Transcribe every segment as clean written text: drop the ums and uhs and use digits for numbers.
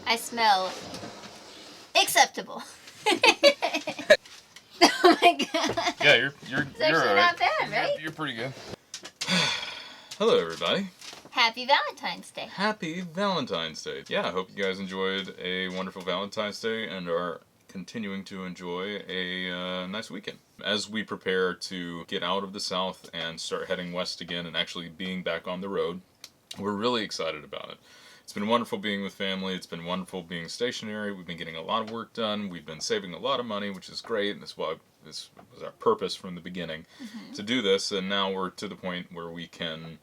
I smell acceptable. Oh my god. Yeah, you're It's actually all right. not bad, right? You're pretty good. Hello, everybody. Happy Valentine's Day. Happy Valentine's Day. Yeah, I hope you guys enjoyed a wonderful Valentine's Day and are continuing to enjoy a nice weekend. As we prepare to get out of the South and start heading west again and actually being back on the road, we're really excited about it. It's been wonderful being with family. It's been wonderful being stationary. We've been getting a lot of work done. We've been saving a lot of money, which is great. And this was our purpose from the beginning to do this. And now we're to the point where we can,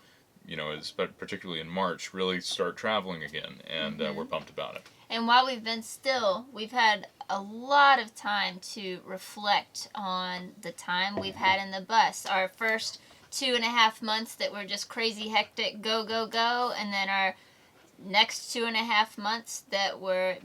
particularly in March, really start traveling again. And we're pumped about it. And while we've been still, we've had a lot of time to reflect on the time we've had in the bus. Our first 2.5 months that were just crazy hectic, go, go, go. And then our next 2.5 months that were,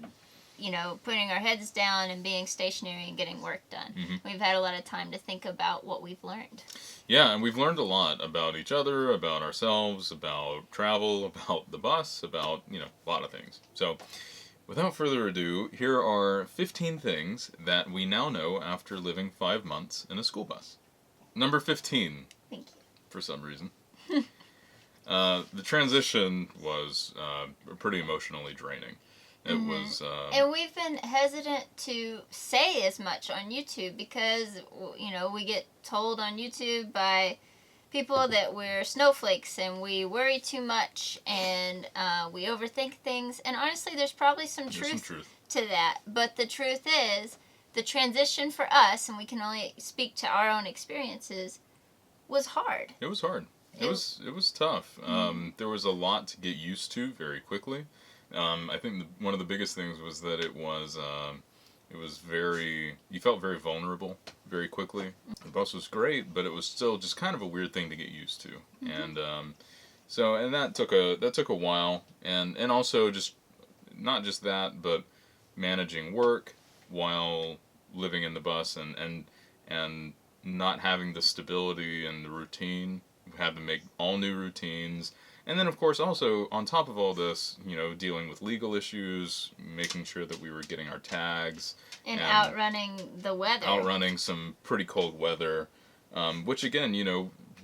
putting our heads down and being stationary and getting work done. Mm-hmm. We've had a lot of time to think about what we've learned. Yeah, and we've learned a lot about each other, about ourselves, about travel, about the bus, about, a lot of things. So, without further ado, here are 15 things that we now know after living 5 months in a school bus. Number 15. Thank you. For some reason. The transition was pretty emotionally draining. It was... and we've been hesitant to say as much on YouTube because, we get told on YouTube by people that we're snowflakes and we worry too much and we overthink things. And honestly, there's probably some truth to that. But the truth is, the transition for us, and we can only speak to our own experiences, was hard. It was hard. It was tough. There was a lot to get used to very quickly. I think one of the biggest things was that it was you felt very vulnerable very quickly. The bus was great, but it was still just kind of a weird thing to get used to. Mm-hmm. And that took a while, and also just not just that, but managing work while living in the bus and not having the stability and the routine. We had to make all new routines. And then, of course, also, on top of all this, dealing with legal issues, making sure that we were getting our tags. And outrunning the weather. Outrunning some pretty cold weather. Which, again,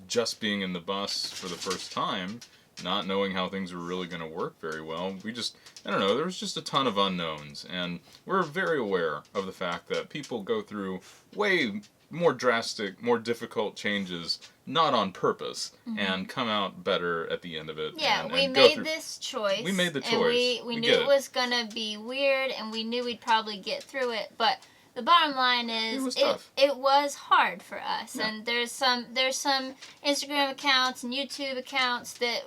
just being in the bus for the first time, not knowing how things were really going to work very well, there was just a ton of unknowns. And we're very aware of the fact that people go through way more drastic, more difficult changes, not on purpose, and come out better at the end of it. Yeah, we made this choice. We made the choice. And we knew it was going to be weird, and we knew we'd probably get through it, but the bottom line is it was hard for us. Yeah. And there's some Instagram accounts and YouTube accounts that,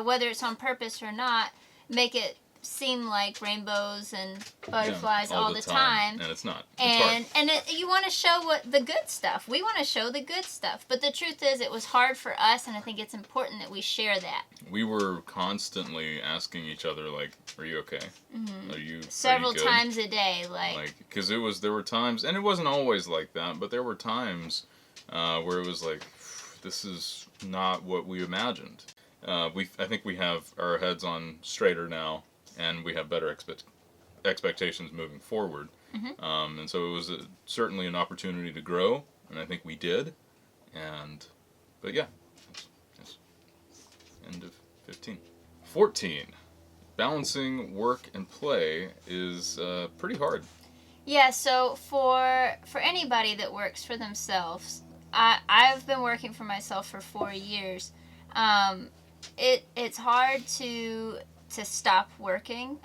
whether it's on purpose or not, make it seem like rainbows and butterflies all the time. And it's not. And you want to show the good stuff. We want to show the good stuff. But the truth is, it was hard for us, and I think it's important that we share that. We were constantly asking each other, like, are you okay? Mm-hmm. Several times a day, because there were times, and it wasn't always like that, but there were times where it was like, this is not what we imagined. I think we have our heads on straighter now, and we have better expectations moving forward. Mm-hmm. And so it was certainly an opportunity to grow, and I think we did. But yeah, that's end of 15. 14. Balancing work and play is pretty hard. Yeah, so for anybody that works for themselves, I've been working for myself for 4 years. It's hard to stop working.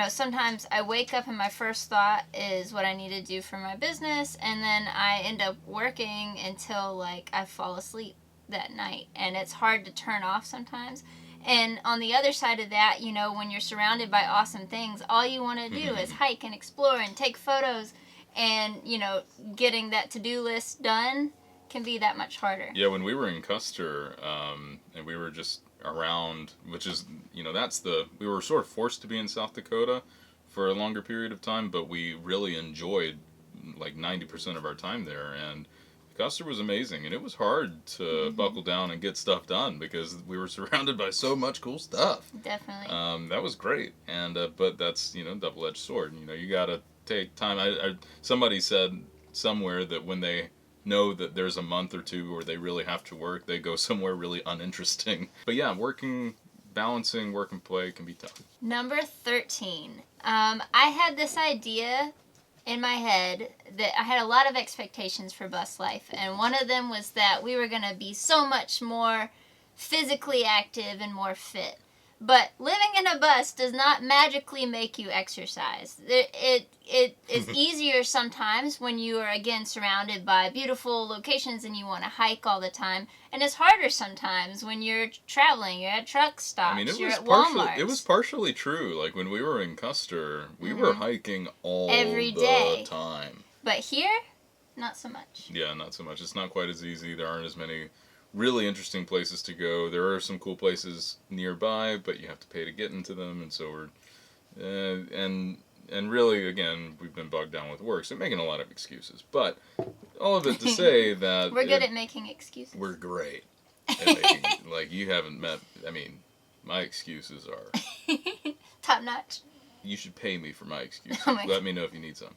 Sometimes I wake up and my first thought is what I need to do for my business, and then I end up working until I fall asleep that night, and it's hard to turn off sometimes. And on the other side of that, when you're surrounded by awesome things, all you want to do is hike and explore and take photos, and getting that to-do list done can be that much harder. Yeah, when we were in Custer, and we were just around, which is, we were sort of forced to be in South Dakota for a longer period of time, but we really enjoyed 90% of our time there, and Custer was amazing, and it was hard to buckle down and get stuff done because we were surrounded by so much cool stuff. Definitely. That was great, and but that's double-edged sword. You gotta take time. Somebody said somewhere that when they know that there's a month or two where they really have to work, they go somewhere really uninteresting. But yeah, balancing work and play can be tough. Number 13. I had this idea in my head that I had a lot of expectations for bus life, and one of them was that we were going to be so much more physically active and more fit. But living in a bus does not magically make you exercise. It is easier sometimes when you are, again, surrounded by beautiful locations and you want to hike all the time. And it's harder sometimes when you're traveling. You're at truck stops, you're at Walmart. It was partially true. Like when we were in Custer, we were hiking every the day. time. But here, not so much. Yeah, not so much. It's not quite as easy. There aren't as many really interesting places to go. There are some cool places nearby, but you have to pay to get into them, and so we're and really, again, we've been bogged down with work, so making a lot of excuses. But all of it to say that we're good at making excuses. We're great at making, like, you haven't met. I mean, my excuses are top notch. You should pay me for my excuses. Oh my Let me know if you need some.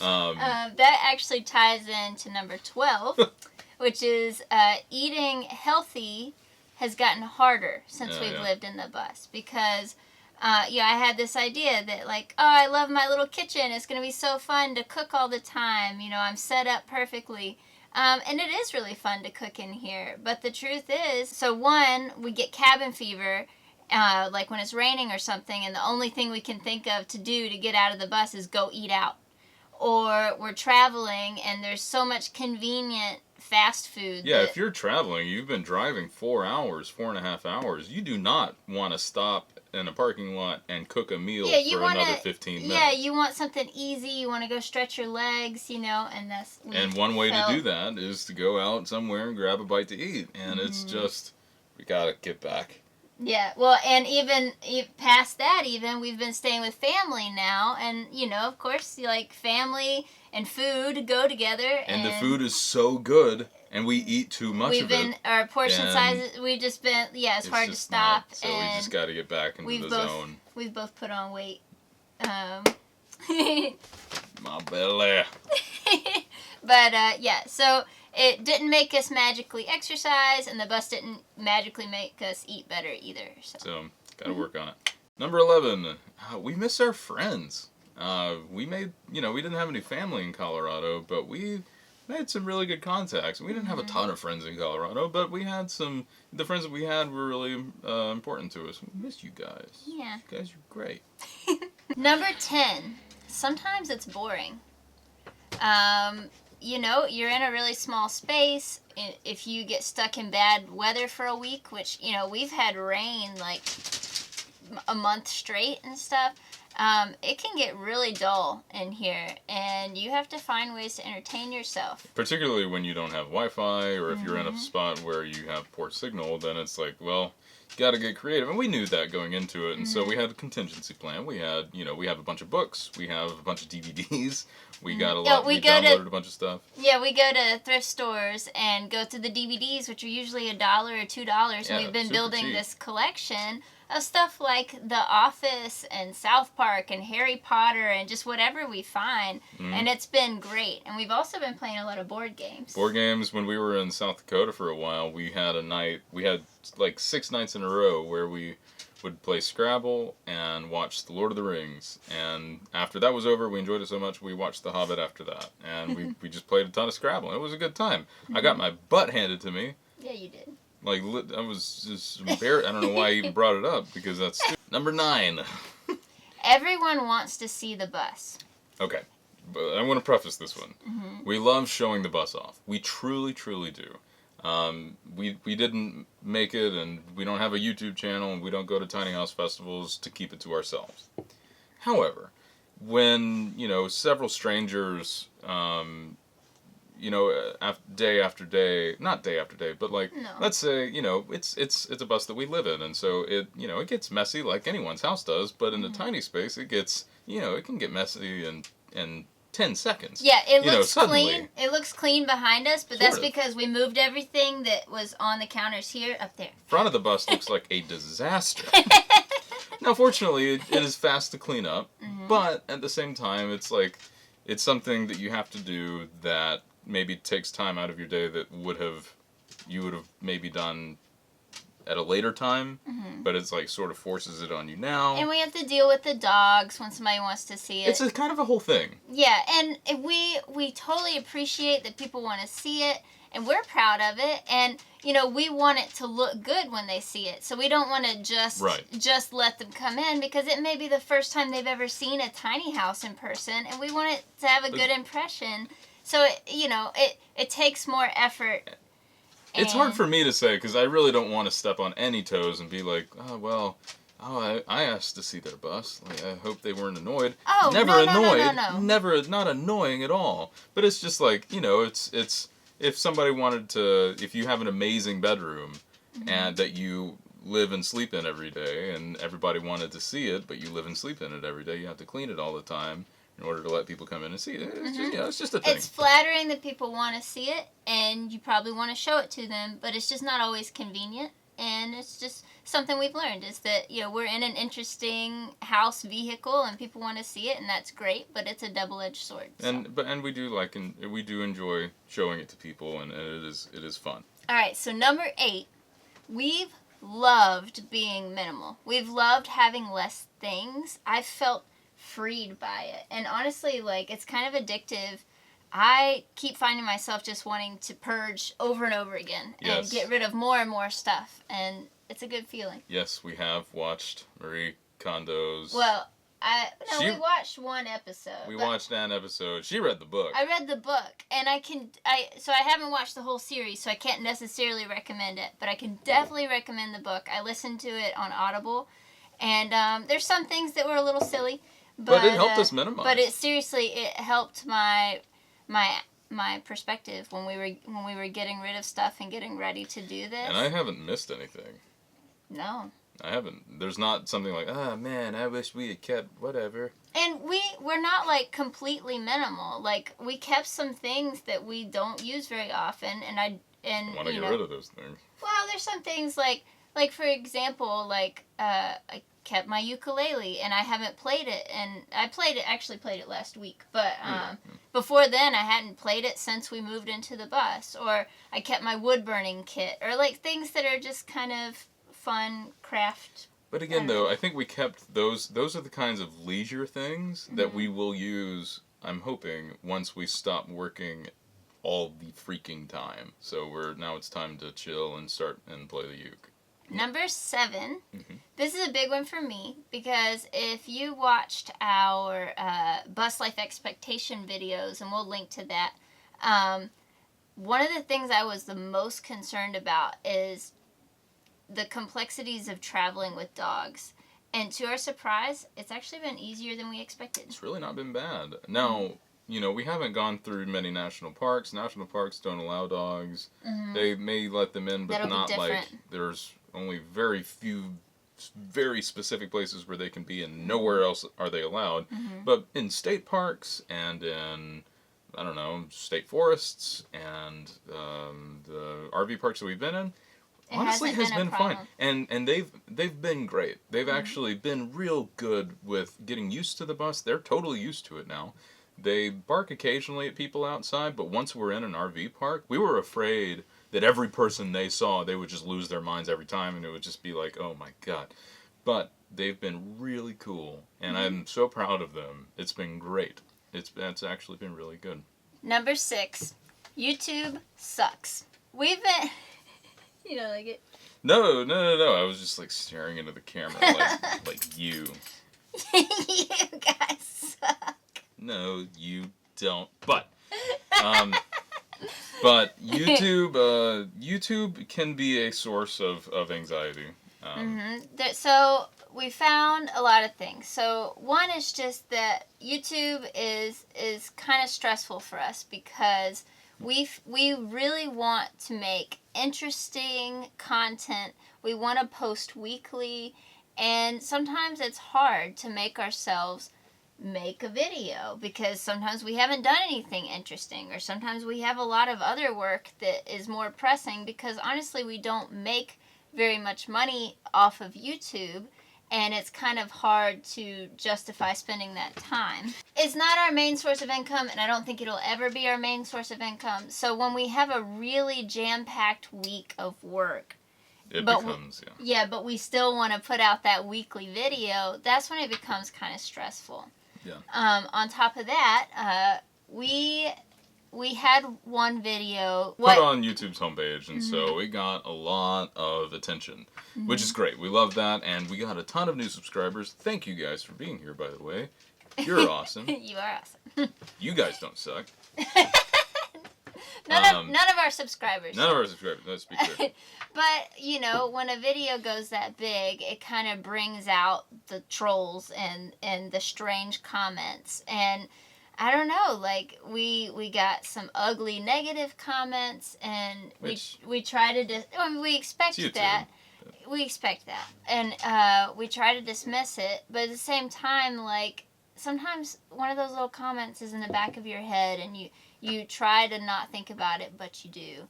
That actually ties into number 12. Which is eating healthy has gotten harder since we've lived in the bus. Because, I had this idea that, like, I love my little kitchen. It's going to be so fun to cook all the time. I'm set up perfectly. And it is really fun to cook in here. But the truth is, so one, we get cabin fever, like when it's raining or something, and the only thing we can think of to do to get out of the bus is go eat out. Or we're traveling and there's so much convenient fast food. Yeah, if you're traveling, you've been driving 4.5 hours, you do not want to stop in a parking lot and cook a meal for another 15 minutes. Yeah, you want something easy, you want to go stretch your legs, and that's... And one way to do that is to go out somewhere and grab a bite to eat. And it's just, we gotta get back. Yeah, well, and even past that, we've been staying with family now, and, of course, like, family and food go together. And the food is so good, and we eat too much of it. Our portion sizes, we've just been, it's hard to stop. So we just got to get back into the zone. We've both put on weight. My belly. But, so... It didn't make us magically exercise, and the bus didn't magically make us eat better either. So gotta work on it. Number 11, we miss our friends. We made, we didn't have any family in Colorado, but we made some really good contacts. We didn't have a ton of friends in Colorado, but we had the friends that we had were really important to us. We miss you guys. Yeah. You guys are great. Number 10, sometimes it's boring. You're in a really small space. If you get stuck in bad weather for a week, which, we've had rain like a month straight and stuff, it can get really dull in here, and you have to find ways to entertain yourself. Particularly when you don't have Wi-Fi, or if you're in a spot where you have poor signal, then it's like, well, you got to get creative. And we knew that going into it, and so we had a contingency plan. We had, we have a bunch of books, we have a bunch of DVDs, we got a lot, we downloaded a bunch of stuff. Yeah, we go to thrift stores and go through the DVDs, which are usually $1 or $2, and we've been building this collection of stuff like The Office and South Park and Harry Potter and just whatever we find. And it's been great. And we've also been playing a lot of board games. Board games, when we were in South Dakota for a while, we had like 6 nights in a row where we would play Scrabble and watch The Lord of the Rings. And after that was over, we enjoyed it so much, we watched The Hobbit after that. And we just played a ton of Scrabble. It was a good time. I got my butt handed to me. Yeah, you did. Like, I was just embarrassed. I don't know why I even brought it up, because that's stupid. Number 9. Everyone wants to see the bus. Okay, but I want to preface this one. We love showing the bus off. We truly, truly do. We didn't make it, and we don't have a YouTube channel, and we don't go to tiny house festivals to keep it to ourselves. However, when, several strangers... day after day, not day after day, but like, let's say, it's a bus that we live in, and so it gets messy like anyone's house does, but in a tiny space, it gets, it can get messy and 10 seconds. Yeah, it You know, looks suddenly, clean. It looks clean behind us, but that's Sort of. because we moved everything that was on the counters here up there. Front of the bus looks like a disaster. Now, fortunately, it is fast to clean up, but at the same time, it's like, it's something that you have to do that maybe takes time out of your day that you would have maybe done at a later time, but it's like sort of forces it on you now. And we have to deal with the dogs when somebody wants to see it. It's a kind of a whole thing. Yeah, and we totally appreciate that people want to see it, and we're proud of it, and you know, we want it to look good when they see it. So we don't want to just let them come in, because it may be the first time they've ever seen a tiny house in person, and we want it to have a good impression. So it takes more effort. It's hard for me to say, because I really don't want to step on any toes and be like, I asked to see their bus. Like, I hope they weren't annoyed. Oh, never no, annoyed. no. Never, not annoying at all. But it's just like, you know, it's if somebody wanted to, if you have an amazing bedroom and that you live and sleep in every day, and everybody wanted to see it, but you live and sleep in it every day, you have to clean it all the time in order to let people come in and see it. It's just, it's just a thing. It's flattering that people want to see it, and you probably want to show it to them, but it's just not always convenient. And it's just something we've learned, is that, you know, we're in an interesting house vehicle and people want to see it, and that's great, but it's a double-edged sword. So. And we do enjoy showing it to people, and it is fun. All right, so number 8, we've loved being minimal. We've loved having less things. I felt freed by it, and honestly, like, it's kind of addictive. I keep finding myself just wanting to purge over and over again and get rid of more and more stuff, and it's a good feeling. Yes, we have watched Marie Kondo's. Well, we watched one episode. We watched an episode. She read the book. I read the book, and I haven't watched the whole series, so I can't necessarily recommend it, but I can definitely recommend the book. I listened to it on Audible, and there's some things that were a little silly, but it helped us minimize. But it helped my perspective when we were getting rid of stuff and getting ready to do this. And I haven't missed anything. No. I haven't. There's not something like, oh man, I wish we had kept whatever. And we're not like completely minimal. Like, we kept some things that we don't use very often, and I want to get rid of those things. Well, there's some things like for example, like I kept my ukulele, and I haven't played it, and I actually played it last week, but before then I hadn't played it since we moved into the bus. Or I kept my wood burning kit, or like things that are just kind of fun craft. But again, though, I think we kept those are the kinds of leisure things that we will use, I'm hoping, once we stop working all the freaking time. So now it's time to chill and start and play the uke. Number 7. This is a big one for me, because if you watched our bus life expectation videos, and we'll link to that, one of the things I was the most concerned about is the complexities of traveling with dogs. And to our surprise, it's actually been easier than we expected. It's really not been bad. Now, you know, we haven't gone through many national parks. National parks don't allow dogs. They may let them in, but not like, there's only very few very specific places where they can be, and nowhere else are they allowed. But in state parks and in, I don't know, state forests and the RV parks that we've been in, honestly has been fine. And they've been great. They've actually been real good with getting used to the bus. They're totally used to it now. They bark occasionally at people outside, but once we're in an RV park, we were afraid that every person they saw, they would just lose their minds every time, and it would just be like, oh my god. But they've been really cool, and I'm so proud of them. It's been great. It's actually been really good. Number 6, YouTube sucks. We've been... You don't like it? No. I was just like staring into the camera like you. You guys suck. No, you don't. But YouTube can be a source of anxiety. So we found a lot of things. So one is just that YouTube is kind of stressful for us, because we really want to make interesting content. We want to post weekly, and sometimes it's hard to make ourselves make a video, because sometimes we haven't done anything interesting, or sometimes we have a lot of other work that is more pressing, because honestly we don't make very much money off of YouTube, and it's kind of hard to justify spending that time. It's not our main source of income, and I don't think it'll ever be our main source of income. So when we have a really jam-packed week of work, but we still want to put out that weekly video, that's when it becomes kind of stressful. Yeah. On top of that, we had one video put on YouTube's homepage, and so it got a lot of attention, which is great. We love that, and we got a ton of new subscribers. Thank you guys for being here, by the way. You're awesome. You are awesome. You guys don't suck. None of our subscribers. None of our subscribers. Let's be clear. But, you know, when a video goes that big, it kind of brings out the trolls and the strange comments. And I don't know, like, we got some ugly negative comments, and we try to, we expect that. We expect that. And we try to dismiss it, but at the same time, like, sometimes one of those little comments is in the back of your head, and you try to not think about it, but you do.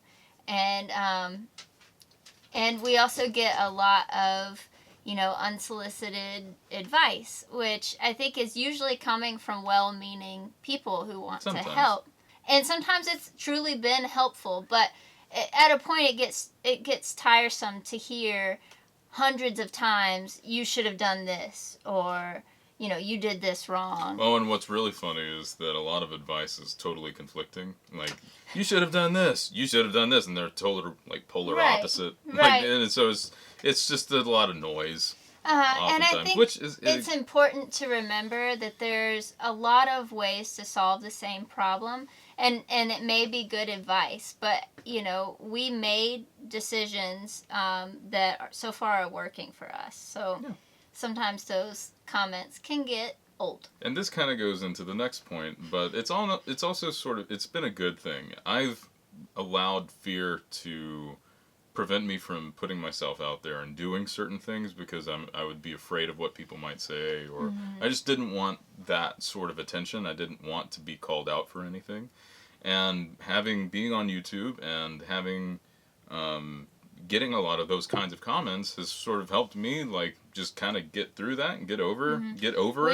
And we also get a lot of, you know, unsolicited advice, which I think is usually coming from well-meaning people who want to help. And sometimes it's truly been helpful, but at a point it gets tiresome to hear hundreds of times, you should have done this, or, you know, you did this wrong. Oh, and what's really funny is that a lot of advice is totally conflicting. Like, you should have done this, you should have done this, and they're totally, like, polar opposite. Right. Like, and so it's just a lot of noise. And I think it's important to remember that there's a lot of ways to solve the same problem, and it may be good advice, but, you know, we made decisions that so far are working for us. So sometimes those comments can get old. And this kind of goes into the next point, but it's also sort of, it's been a good thing. I've allowed fear to prevent me from putting myself out there and doing certain things, because I would be afraid of what people might say, or I just didn't want that sort of attention. I didn't want to be called out for anything. And being on YouTube and having getting a lot of those kinds of comments has sort of helped me, like, just kind of get through that and get over it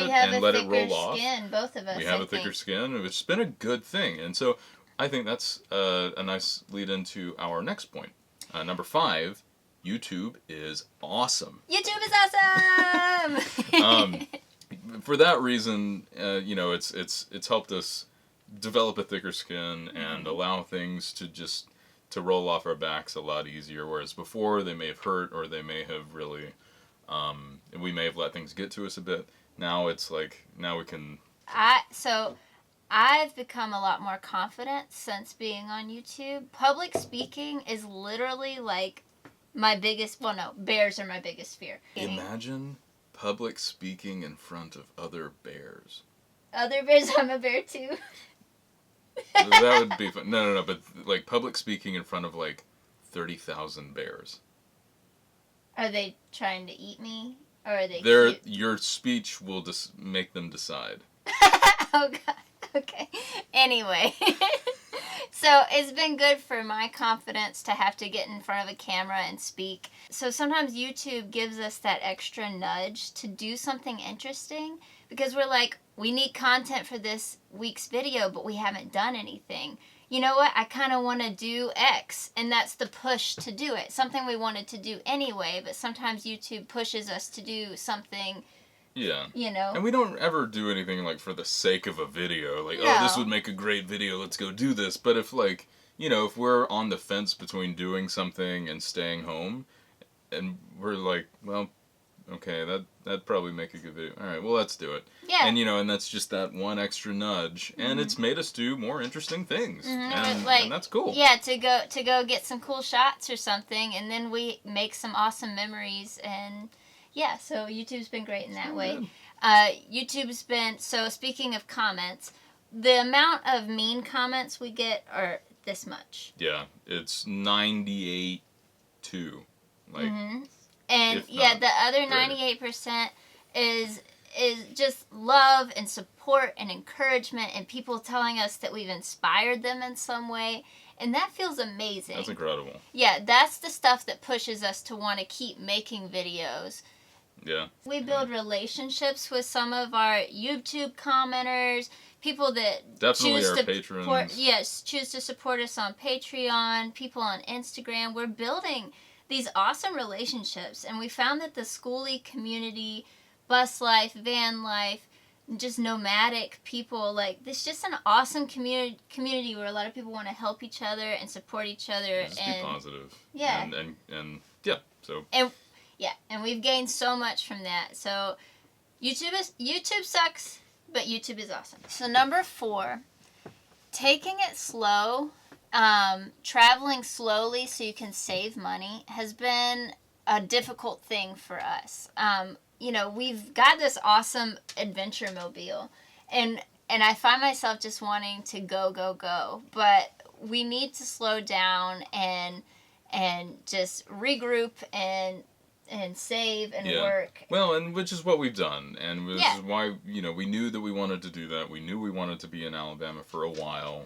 and let it roll off. Both of us. We have a thicker skin. It's been a good thing, and so I think that's a nice lead into our next point. Number 5, YouTube is awesome. YouTube is awesome. For that reason, you know, it's helped us develop a thicker skin and allow things to roll off our backs a lot easier. Whereas before, they may have hurt, or they may have really, we may have let things get to us a bit. Now it's like, now we can. I've become a lot more confident since being on YouTube. Public speaking is literally like my biggest, bears are my biggest fear. Imagine public speaking in front of other bears. Other bears? I'm a bear too. That would be fun. No, but like public speaking in front of like 30,000 bears. Are they trying to eat me? Or are they cute? Your speech will just make them decide. Oh, God. Okay. Anyway. So it's been good for my confidence to have to get in front of a camera and speak. So sometimes YouTube gives us that extra nudge to do something interesting, because we're like, we need content for this week's video, but we haven't done anything. You know what? I kind of want to do X, and that's the push to do it. Something we wanted to do anyway, but sometimes YouTube pushes us to do something. Yeah. You know? And we don't ever do anything, like, for the sake of a video. Like, oh, this would make a great video, let's go do this. But if, like, you know, if we're on the fence between doing something and staying home, and we're like, well, okay, that'd probably make a good video. All right, well, let's do it. Yeah. And, you know, and that's just that one extra nudge. And it's made us do more interesting things. And that's cool. Yeah, to go get some cool shots or something, and then we make some awesome memories. And yeah, so YouTube's been great in that way. YouTube's been, so speaking of comments, the amount of mean comments we get are this much. Yeah, it's 98 2. Like, and yeah, the other 98% is is just love and support and encouragement and people telling us that we've inspired them in some way. And that feels amazing. That's incredible. Yeah, that's the stuff that pushes us to want to keep making videos. Yeah. We build relationships with some of our YouTube commenters, people that definitely choose our to patrons. choose to support us on Patreon, people on Instagram. We're building these awesome relationships, and we found that the skoolie community, bus life, van life, just nomadic people, like, it's just an awesome community where a lot of people want to help each other and support each other. Just and be positive. Yeah. And yeah, so. And we've gained so much from that. So YouTube sucks, but YouTube is awesome. So number 4, taking it slow, traveling slowly so you can save money has been a difficult thing for us. You know, we've got this awesome adventure mobile, and I find myself just wanting to go, but we need to slow down and just regroup and save and work. Well, and which is what we've done, and which is why, you know, we knew that we wanted to do that. We knew we wanted to be in Alabama for a while.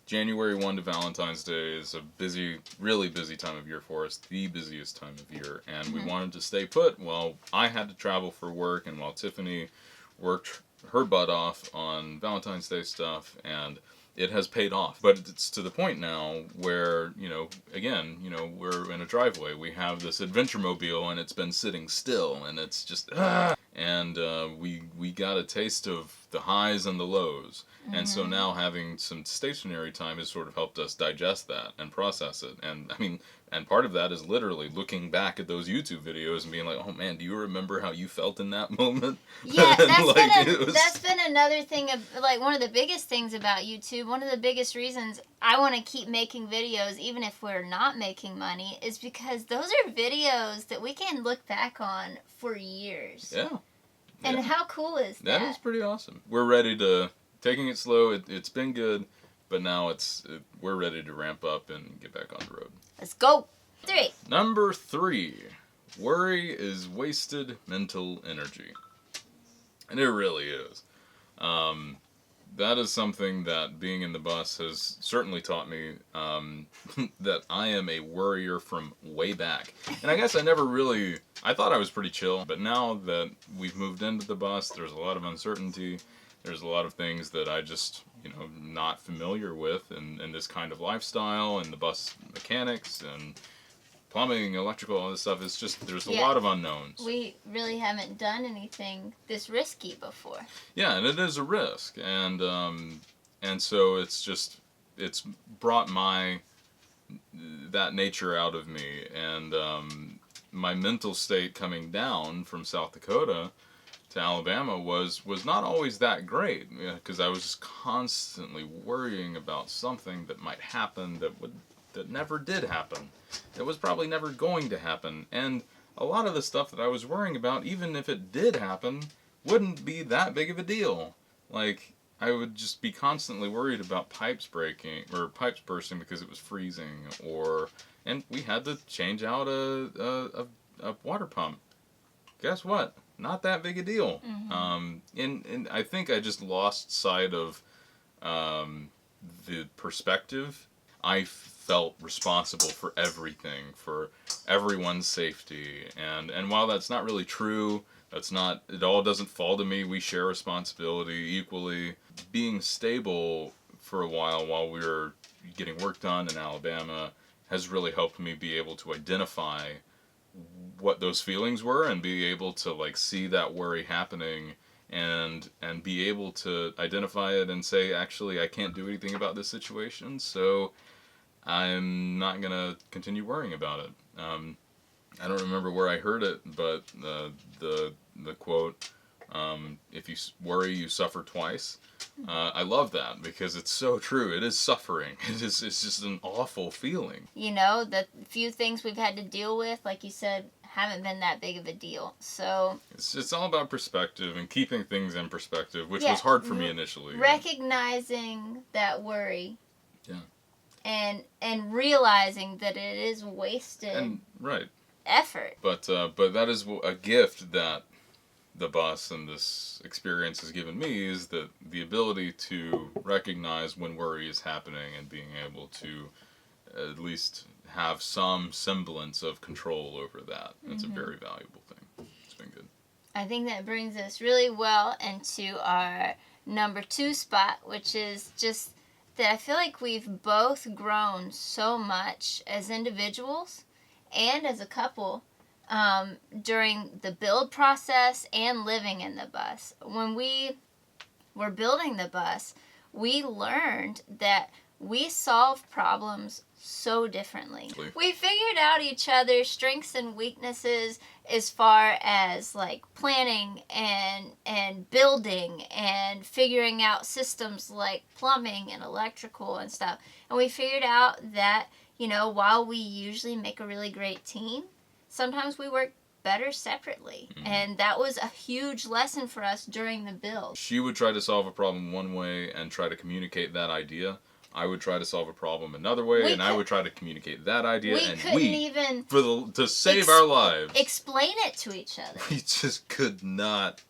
January 1 to Valentine's Day is a busy, really busy time of year for us, the busiest time of year, and we wanted to stay put while I had to travel for work, and while Tiffany worked her butt off on Valentine's Day stuff, and it has paid off. But it's to the point now where, you know, again, you know, we're in a driveway. We have this adventure mobile, and it's been sitting still, and it's just, and we got a taste of the highs and the lows. And so now having some stationary time has sort of helped us digest that and process it. And I mean, and part of that is literally looking back at those YouTube videos and being like, oh man, do you remember how you felt in that moment? Yeah, that's been another thing of, like, one of the biggest things about YouTube. One of the biggest reasons I want to keep making videos, even if we're not making money, is because those are videos that we can look back on for years. Yeah. And how cool is that? That is pretty awesome. We're ready to, taking it slow, it's been good, but now we're ready to ramp up and get back on the road. Let's go. 3. Number 3, worry is wasted mental energy. And it really is. That is something that being in the bus has certainly taught me, that I am a worrier from way back. And I guess I thought I was pretty chill, but now that we've moved into the bus, there's a lot of uncertainty. There's a lot of things that I just, you know, not familiar with in this kind of lifestyle, and the bus mechanics and plumbing, electrical, all this stuff. It's just, there's a lot of unknowns. We really haven't done anything this risky before. Yeah, and it is a risk. And so it's brought that nature out of me. And my mental state coming down from South Dakota to Alabama was not always that great, because I was just constantly worrying about something that might happen that never did happen. It was probably never going to happen. And a lot of the stuff that I was worrying about, even if it did happen, wouldn't be that big of a deal. Like, I would just be constantly worried about pipes breaking or pipes bursting because it was freezing, and we had to change out a water pump. Guess what? Not that big a deal. And I think I just lost sight of the perspective. I felt responsible for everything, for everyone's safety, and while that's not really true, it all doesn't fall to me. We share responsibility equally. Being stable for a while we were getting work done in Alabama has really helped me be able to identify what those feelings were and be able to, like, see that worry happening and be able to identify it and say, actually, I can't do anything about this situation, so I'm not going to continue worrying about it. I don't remember where I heard it, but the quote, if you worry, you suffer twice. I love that because it's so true. It is suffering. It's just an awful feeling. You know, the few things we've had to deal with, like you said, haven't been that big of a deal. So it's all about perspective and keeping things in perspective, which was hard for me initially. Recognizing that worry. Yeah. And realizing that it is wasted effort. But that is a gift that the bus and this experience has given me is that the ability to recognize when worry is happening and being able to at least have some semblance of control over that. It's a very valuable thing. It's been good. I think that brings us really well into our number 2 spot, which is just that I feel like we've both grown so much as individuals and as a couple during the build process and living in the bus. When we were building the bus, we learned that we solve problems so differently. We figured out each other's strengths and weaknesses as far as like planning and building and figuring out systems like plumbing and electrical and stuff. And we figured out that, you know, while we usually make a really great team, sometimes we work better separately. And that was a huge lesson for us during the build. She would try to solve a problem one way and try to communicate that idea. I would try to solve a problem another way, I would try to communicate that idea. We couldn't even to save our lives, explain it to each other. We just could not.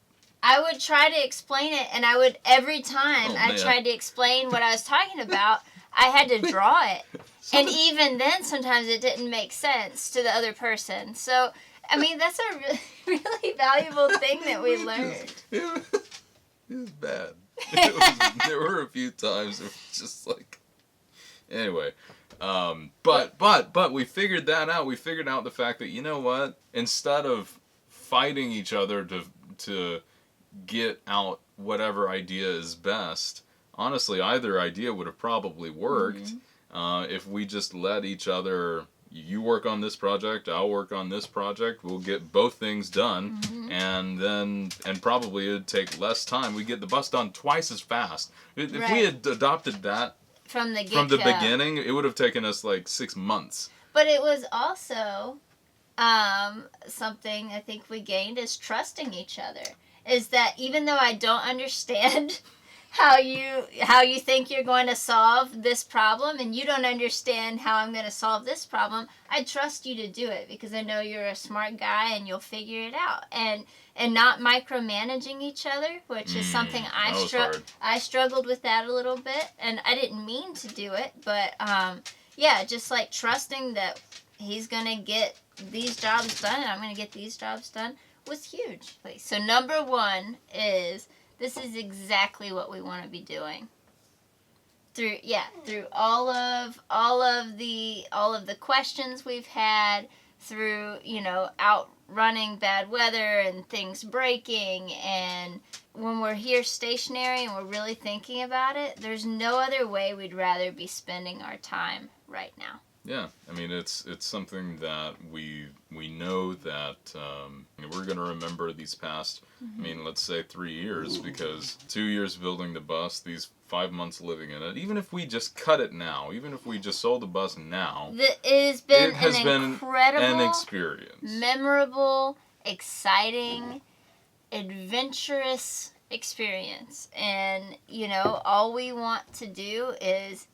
I would try to explain it, and I would every time I tried to explain what I was talking about, I had to draw it, and even then, sometimes it didn't make sense to the other person. So, I mean, that's a really, really valuable thing that we learned. It was bad. There were a few times it was just like, anyway, but we figured that out. We figured out the fact that, you know what, instead of fighting each other to get out whatever idea is best, honestly, either idea would have probably worked if we just let each other. You work on this project, I'll work on this project, we'll get both things done, and probably it'd take less time. We'd get the bus done twice as fast. If we had adopted that from the beginning, it would have taken us like 6 months. But it was also something I think we gained is trusting each other. Is that even though I don't understand how you think you're going to solve this problem, and you don't understand how I'm going to solve this problem, I trust you to do it because I know you're a smart guy and you'll figure it out. And not micromanaging each other, which is something I struggled with that a little bit, and I didn't mean to do it, but just like trusting that he's going to get these jobs done and I'm going to get these jobs done was huge. So number 1 is, this is exactly what we want to be doing. Through all of the questions we've had, through, you know, outrunning bad weather and things breaking, and when we're here stationary and we're really thinking about it, there's no other way we'd rather be spending our time right now. Yeah, I mean, it's something that we know that we're going to remember these past, I mean, let's say 3 years, because 2 years building the bus, these 5 months living in it, even if we just cut it now, even if we just sold the bus now, it has been incredible, an experience. Memorable, exciting, adventurous experience. And, you know, all we want to do is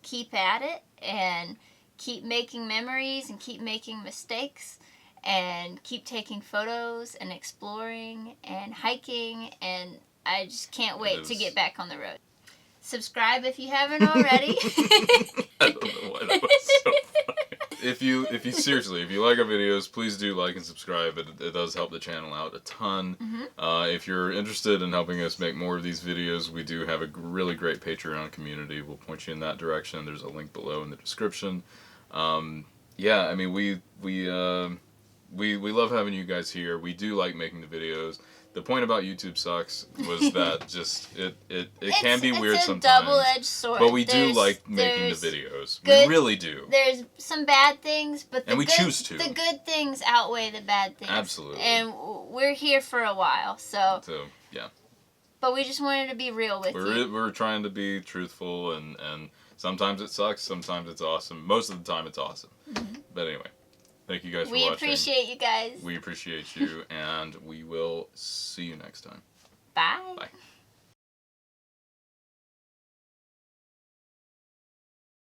keep at it and keep making memories and keep making mistakes and keep taking photos and exploring and hiking, and I just can't wait to get back on the road. Subscribe if you haven't already. I don't know why that was so funny. If you like our videos, please do like and subscribe. It does help the channel out a ton. If you're interested in helping us make more of these videos, we do have a really great Patreon community. We'll point you in that direction. There's a link below in the description. I mean, we love having you guys here. We do like making the videos. The point about YouTube sucks was that just it can be weird sometimes. It's a double-edged sword. But we do like making the videos. We really do. There's some bad things, but choose to. The good things outweigh the bad things. Absolutely. And we're here for a while, so yeah. But we just wanted to be real with you. We're trying to be truthful, and sometimes it sucks, sometimes it's awesome. Most of the time it's awesome. But anyway. Thank you guys for watching. We appreciate you guys. We appreciate you, and we will see you next time. Bye. Bye.